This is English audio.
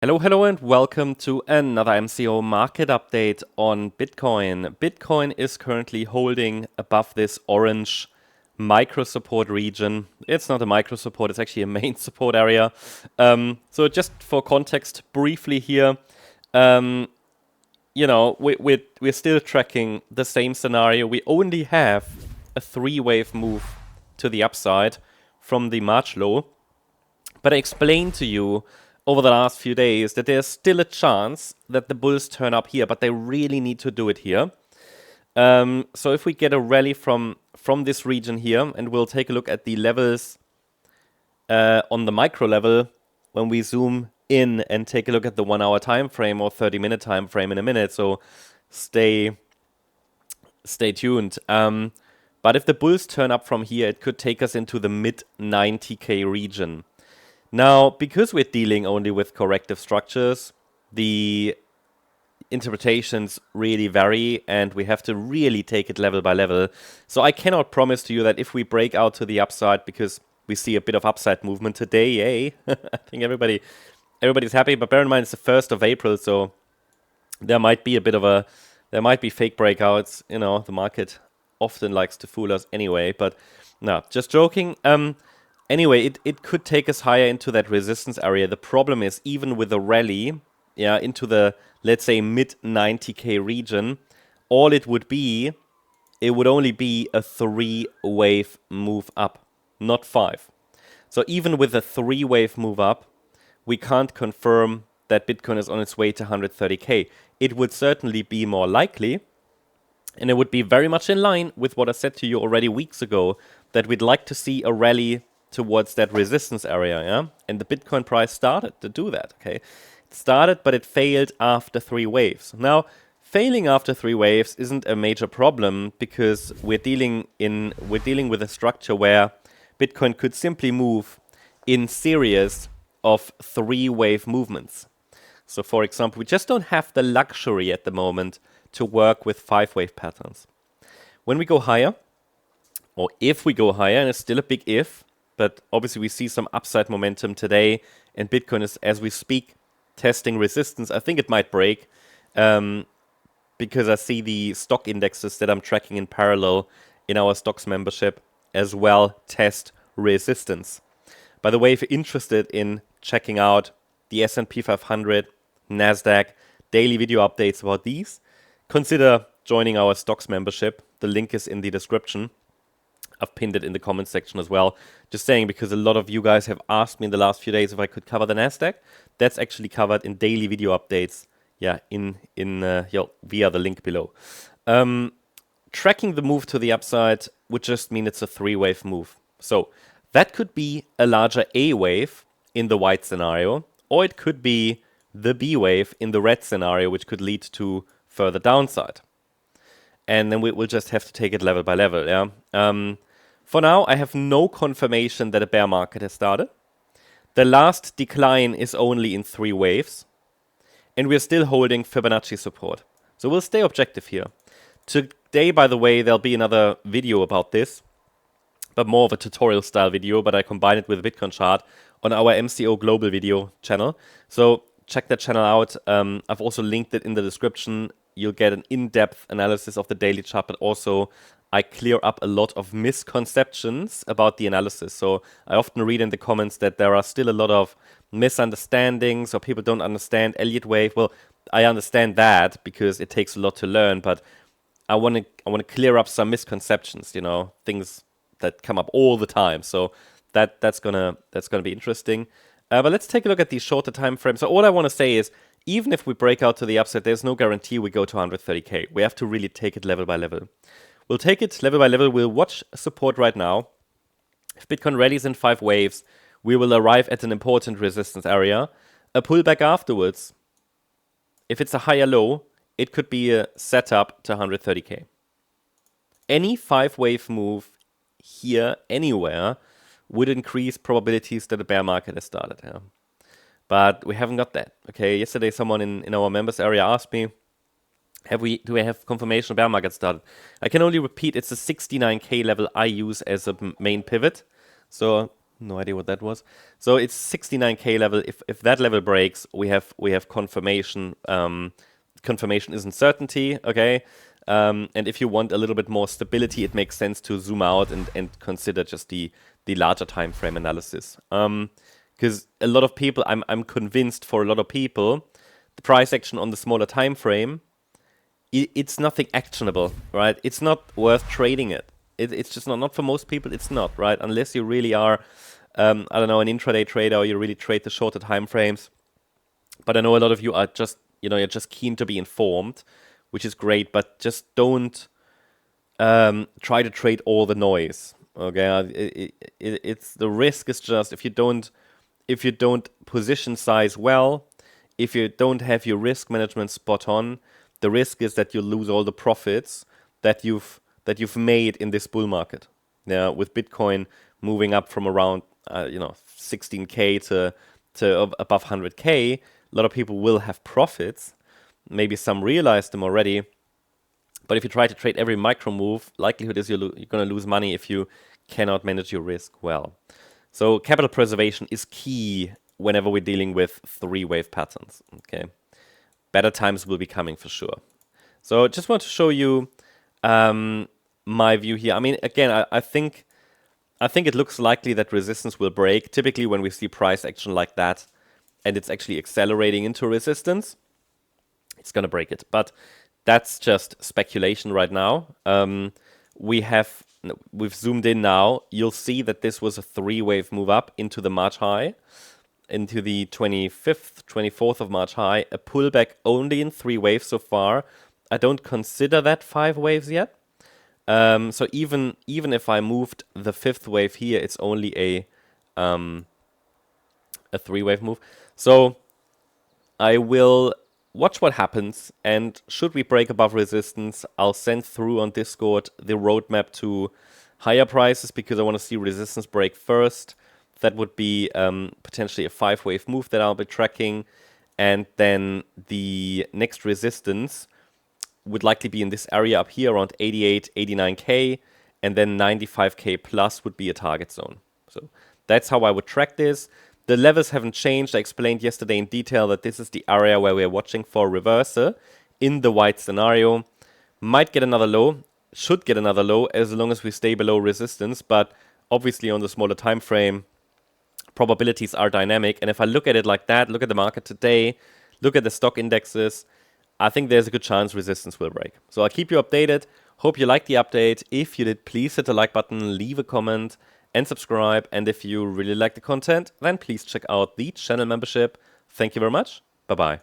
Hello, and welcome to another MCO market update on Bitcoin. Bitcoin is currently holding above this orange micro support region. It's not a micro support, it's actually a main support area. So just for context, briefly here, we're still tracking the same scenario. We only have a three-wave move to the upside from the March low. But I explained to you over the last few days that there's still a chance that the bulls turn up here, but they really need to do it here. So if we get a rally from this region here, and we'll take a look at the levels on the micro level when we zoom in and take a look at the 1 hour time frame or 30-minute time frame in a minute. So stay tuned. But if the bulls turn up from here, it could take us into the mid 90k region. Now, because we're dealing only with corrective structures, the interpretations really vary, and we have to really take it level by level. So I cannot promise to you that if we break out to the upside, because we see a bit of upside movement today, yay, I think everybody's happy, but bear in mind it's the 1st of April, so there might be fake breakouts. You know, the market often likes to fool us anyway, but no, just joking. Anyway, it could take us higher into that resistance area. The problem is, even with a rally, into the, let's say, mid 90k region, all it would only be a 3-wave move up, not 5. So even with a 3-wave move up, we can't confirm that Bitcoin is on its way to 130k. It would certainly be more likely, and it would be very much in line with what I said to you already weeks ago, that we'd like to see a rally towards that resistance area, yeah? And the Bitcoin price started to do that, okay? It started, but it failed after 3 waves. Now, failing after 3 waves isn't a major problem, because we're dealing with a structure where Bitcoin could simply move in series of 3-wave movements. So, for example, we just don't have the luxury at the moment to work with 5-wave patterns. When we go higher, or if we go higher, and it's still a big if, but obviously we see some upside momentum today, and Bitcoin is, as we speak, testing resistance. I think it might break, because I see the stock indexes that I'm tracking in parallel in our stocks membership as well test resistance. By the way, if you're interested in checking out the S&P 500, NASDAQ, daily video updates about these, consider joining our stocks membership. The link is in the description. I've pinned it in the comments section as well. Just saying, because a lot of you guys have asked me in the last few days if I could cover the NASDAQ. That's actually covered in daily video updates, via the link below. Tracking the move to the upside would just mean it's a 3-wave move. So that could be a larger A wave in the white scenario, or it could be the B wave in the red scenario, which could lead to further downside. And then we'll just have to take it level by level, yeah? For now, I have no confirmation that a bear market has started. The last decline is only in 3 waves. And we're still holding Fibonacci support. So we'll stay objective here. Today, by the way, there'll be another video about this, but more of a tutorial style video, but I combine it with a Bitcoin chart on our MCO Global video channel. So check that channel out. I've also linked it in the description. You'll get an in-depth analysis of the daily chart, but also I clear up a lot of misconceptions about the analysis. So I often read in the comments that there are still a lot of misunderstandings, or people don't understand Elliott Wave. Well, I understand that because it takes a lot to learn, but I want to clear up some misconceptions, things that come up all the time. So that's gonna be interesting. But let's take a look at the shorter time frame. So all I want to say is, even if we break out to the upside, there's no guarantee we go to 130k. We have to really take it level by level. We'll take it level by level. We'll watch support right now. If Bitcoin rallies in 5 waves, we will arrive at an important resistance area. A pullback afterwards, if it's a higher low, it could be a setup to 130k. Any 5-wave move here anywhere would increase probabilities that a bear market has started. Yeah. But we haven't got that. Okay, yesterday someone in our members area asked me, do we have confirmation bear market started? I can only repeat, it's a 69k level I use as a main pivot. So No idea what that was. So it's 69K level. If that level breaks, we have confirmation. Confirmation isn't certainty, okay? And if you want a little bit more stability, it makes sense to zoom out and consider just the larger time frame analysis. Because a lot of people, I'm convinced for a lot of people, the price action on the smaller time frame, it's nothing actionable, right? It's not worth trading it. It's just not for most people. It's not, right? Unless you really are, I don't know, an intraday trader, or you really trade the shorter time frames. But I know a lot of you are just, you're just keen to be informed, which is great. But just don't try to trade all the noise. Okay, it's the risk is just if you don't position size well, if you don't have your risk management spot on, the risk is that you lose all the profits that you've made in this bull market. Yeah, with Bitcoin moving up from around 16K to above 100K, a lot of people will have profits. Maybe some realized them already. But if you try to trade every micro move, likelihood is you're going to lose money if you cannot manage your risk well. So capital preservation is key whenever we're dealing with three-wave patterns. Okay, better times will be coming for sure. So just want to show you my view here. I mean, again, I think it looks likely that resistance will break. Typically, when we see price action like that, and it's actually accelerating into resistance, it's going to break it. But that's just speculation right now. We've zoomed in now. You'll see that this was a three-wave move up into the March high, into the 25th, 24th of March high. A pullback only in three waves so far. I don't consider that 5 waves yet. So even if I moved the 5th wave here, it's only a 3-wave move. So I will watch what happens, and should we break above resistance, I'll send through on Discord the roadmap to higher prices, because I want to see resistance break first. That would be potentially a 5-wave move that I'll be tracking, and then the next resistance would likely be in this area up here around 88, 89K, and then 95K plus would be a target zone. So that's how I would track this. The levels haven't changed. I explained yesterday in detail that this is the area where we're watching for reversal in the white scenario. Might get another low, should get another low as long as we stay below resistance, but obviously on the smaller time frame, probabilities are dynamic. And if I look at it like that, look at the market today, look at the stock indexes, I think there's a good chance resistance will break. So I'll keep you updated. Hope you liked the update. If you did, please hit the like button, leave a comment, and subscribe. And if you really like the content, then please check out the channel membership. Thank you very much. Bye-bye.